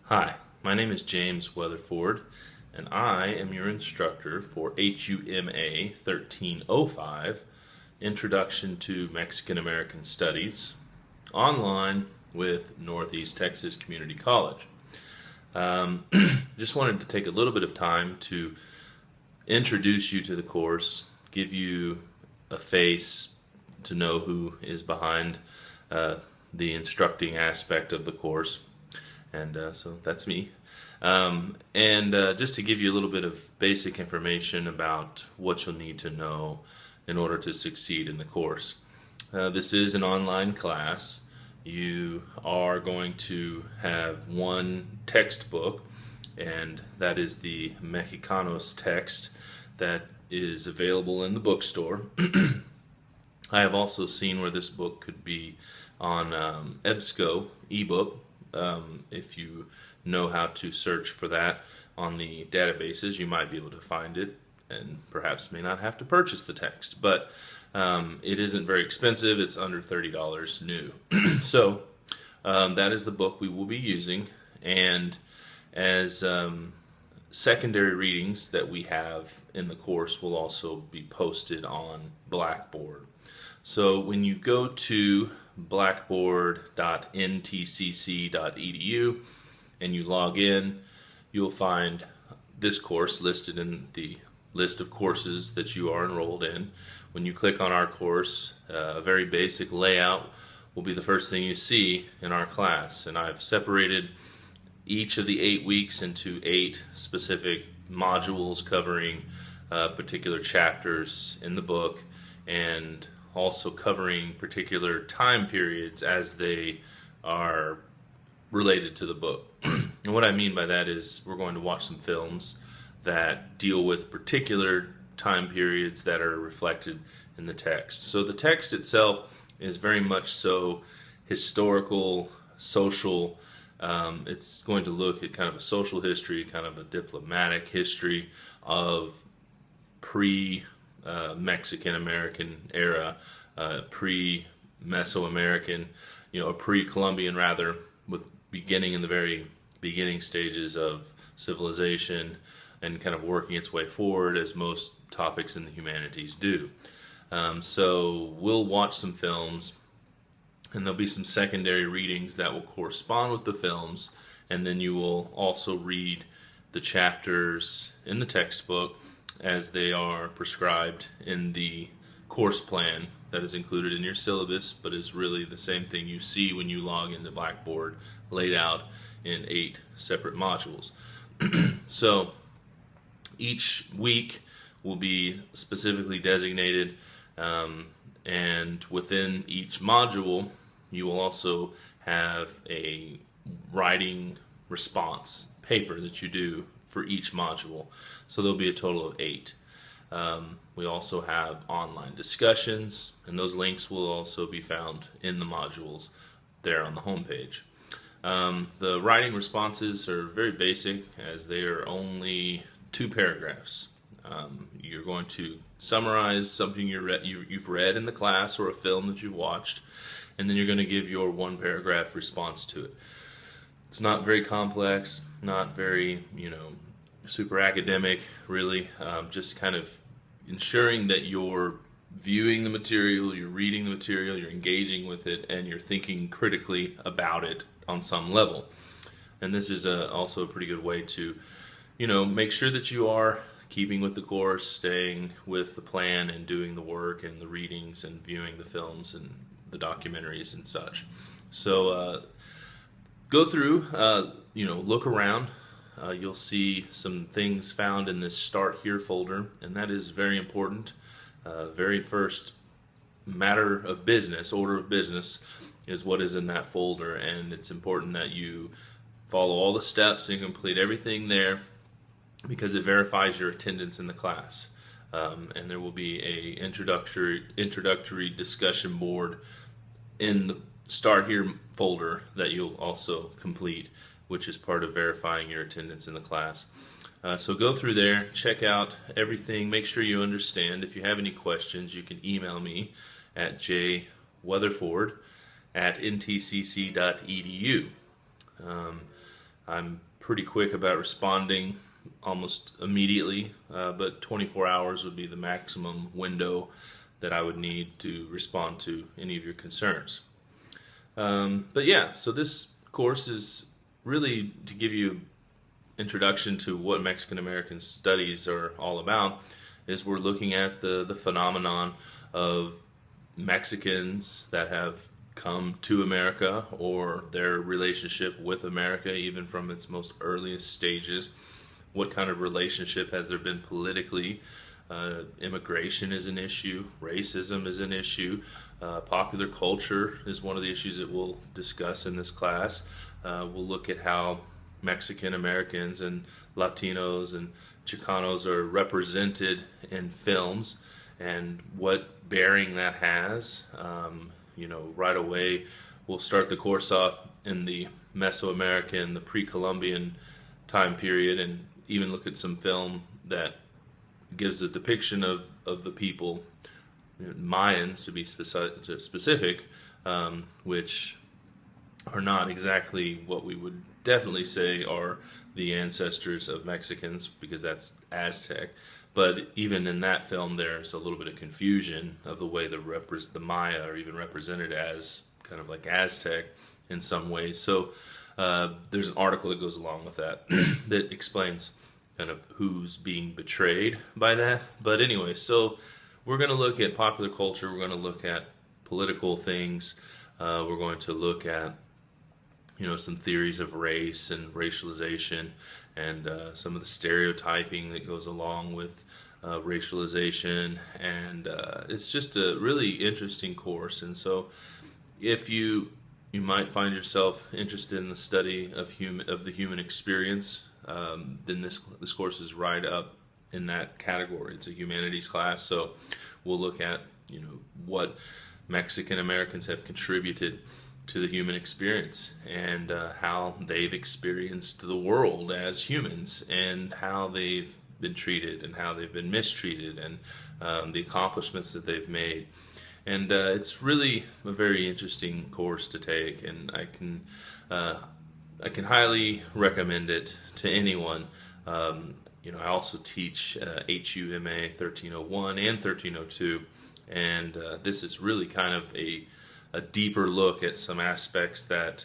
Hi, my name is James Weatherford, and I am your instructor for HUMA 1305, Introduction to Mexican American Studies, online with Northeast Texas Community College. Just wanted to take a little bit of time to introduce you to the course, give you a face to know who is behind the instructing aspect of the course. And so that's me. Just to give you a little bit of basic information about what you'll need to know in order to succeed in the course. This is an online class. You are going to have one textbook, and that is the Mexicanos text that is available in the bookstore. I have also seen where this book could be on EBSCO ebook. If you know how to search for that on the databases, you might be able to find it and perhaps may not have to purchase the text. But it isn't very expensive. It's under $30 new. So that is the book we will be using. And as secondary readings that we have in the course will also be posted on Blackboard. So when you go to blackboard.ntcc.edu and you log in, you'll find this course listed in the list of courses that you are enrolled in. When you click on our course, a very basic layout will be the first thing you see in our class, and I've separated each of the 8 weeks into 8 specific modules covering particular chapters in the book, and also covering particular time periods as they are related to the book. And what I mean by that is we're going to watch some films that deal with particular time periods that are reflected in the text. So the text itself is very much so historical, social. It's going to look at kind of a social history, kind of a diplomatic history of pre-Mexican American era, pre-Mesoamerican, or pre-Columbian rather, with beginning in the very beginning stages of civilization and kind of working its way forward as most topics in the humanities do. So we'll watch some films, and there'll be some secondary readings that will correspond with the films, and then you will also read the chapters in the textbook as they are prescribed in the course plan that is included in your syllabus, but is really the same thing you see when you log into Blackboard, laid out in 8 separate modules. So each week will be specifically designated, and within each module you will also have a writing response paper that you do for each module. So there'll be a total of 8. We also have online discussions, and those links will also be found in the modules there on the homepage. The writing responses are very basic, as they are only 2 paragraphs. You're going to summarize something you've read in the class or a film that you've watched, and then you're going to give your 1-paragraph response to it. It's not very complex, not very, super academic, really. Just kind of ensuring that you're viewing the material, you're reading the material, you're engaging with it, and you're thinking critically about it on some level. And this is also a pretty good way to, make sure that you are keeping with the course, staying with the plan, and doing the work and the readings and viewing the films and the documentaries and such. So go through, look around. You'll see some things found in this Start Here folder, and that is very important. Very first order of business is what is in that folder, and it's important that you follow all the steps and complete everything there, because it verifies your attendance in the class. And there will be a introductory discussion board in the Start Here folder that you'll also complete, which is part of verifying your attendance in the class. So go through there, check out everything, make sure you understand. If you have any questions, you can email me at jweatherford@ntcc.edu. I'm pretty quick about responding almost immediately, but 24 hours would be the maximum window that I would need to respond to any of your concerns. But yeah, so this course is really to give you introduction to what Mexican American studies are all about. Is we're looking at the phenomenon of Mexicans that have come to America, or their relationship with America even from its most earliest stages. What kind of relationship has there been politically? Immigration is an issue, racism is an issue, popular culture is one of the issues that we'll discuss in this class. We'll look at how Mexican Americans and Latinos and Chicanos are represented in films and what bearing that has. Right away we'll start the course off in the Mesoamerican, the pre-Columbian time period, and even look at some film that gives a depiction of the people, Mayans to be specific, which are not exactly what we would definitely say are the ancestors of Mexicans, because that's Aztec. But even in that film, there's a little bit of confusion of the way the Maya are even represented as kind of like Aztec in some ways. So there's an article that goes along with that that explains kind of who's being betrayed by that. But anyway, so we're going to look at popular culture. We're going to look at political things. We're going to look at some theories of race and racialization, and some of the stereotyping that goes along with racialization, and it's just a really interesting course. And so if you might find yourself interested in the study of the human experience, then this course is right up in that category. It's a humanities class, so we'll look at what Mexican Americans have contributed to the human experience, and how they've experienced the world as humans, and how they've been treated and how they've been mistreated, and the accomplishments that they've made. And it's really a very interesting course to take, and I can highly recommend it to anyone. I also teach HUMA 1301 and 1302, and this is really kind of a deeper look at some aspects that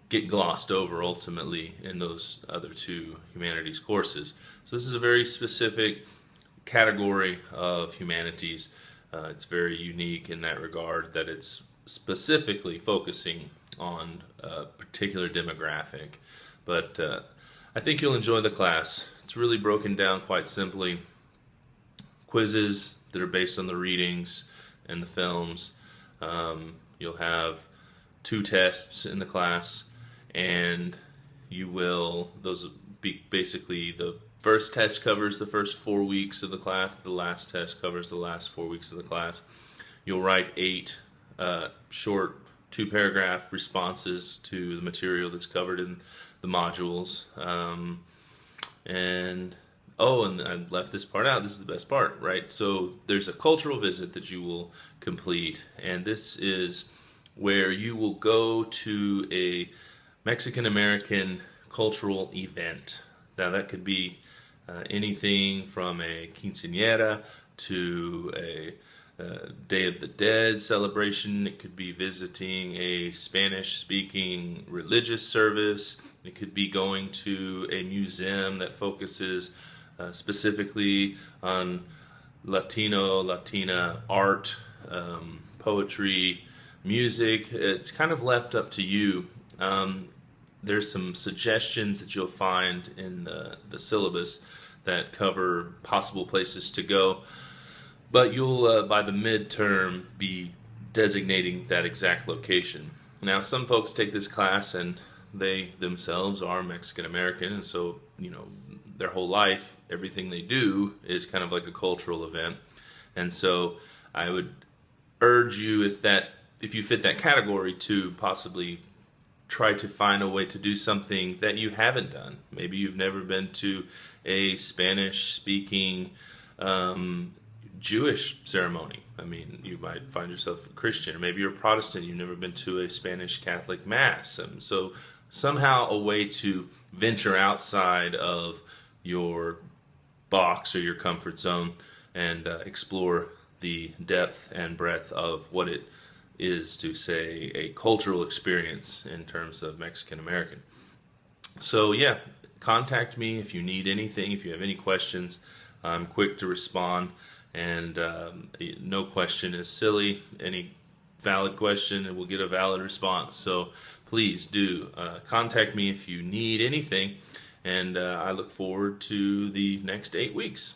get glossed over ultimately in those other two humanities courses. So this is a very specific category of humanities. It's very unique in that regard, that it's specifically focusing on a particular demographic. But I think you'll enjoy the class. It's really broken down quite simply. Quizzes that are based on the readings and the films. You'll have 2 tests in the class, and those will be basically, the first test covers the first 4 weeks of the class, the last test covers the last 4 weeks of the class. You'll write 8 short 2-paragraph responses to the material that's covered in the modules. And I left this part out. This is the best part, right? So there's a cultural visit that you will complete, and this is where you will go to a Mexican American cultural event. Now that could be anything from a quinceañera to a Day of the Dead celebration. It could be visiting a Spanish-speaking religious service. It could be going to a museum that focuses specifically on Latina art, poetry, music. It's kind of left up to you. There's some suggestions that you'll find in the syllabus that cover possible places to go, but you'll by the midterm be designating that exact location. Now some folks take this class and they themselves are Mexican American, and so their whole life, everything they do is kind of like a cultural event. And so I would urge you, if you fit that category, to possibly try to find a way to do something that you haven't done. Maybe you've never been to a Spanish-speaking Jewish ceremony. I mean, you might find yourself a Christian, or maybe you're a Protestant, you've never been to a Spanish Catholic Mass. So somehow a way to venture outside of your box or your comfort zone and explore the depth and breadth of what it is to say a cultural experience in terms of Mexican American. So yeah, contact me if you need anything, if you have any questions. I'm quick to respond, and no question is silly. Any valid question and we'll get a valid response. So please do contact me if you need anything, and I look forward to the next 8 weeks.